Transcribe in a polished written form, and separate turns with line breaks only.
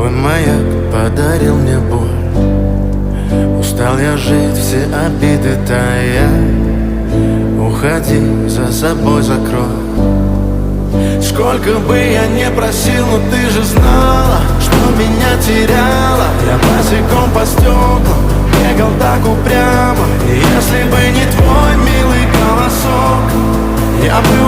Твой маяк подарил мне боль. Устал я жить, все обиды тая. Уходи, за собой закрой. Сколько бы я не просил, но ты же знала, что меня теряла. Я босиком по стеклам бегал так упрямо. И если бы не твой милый голосок, я бы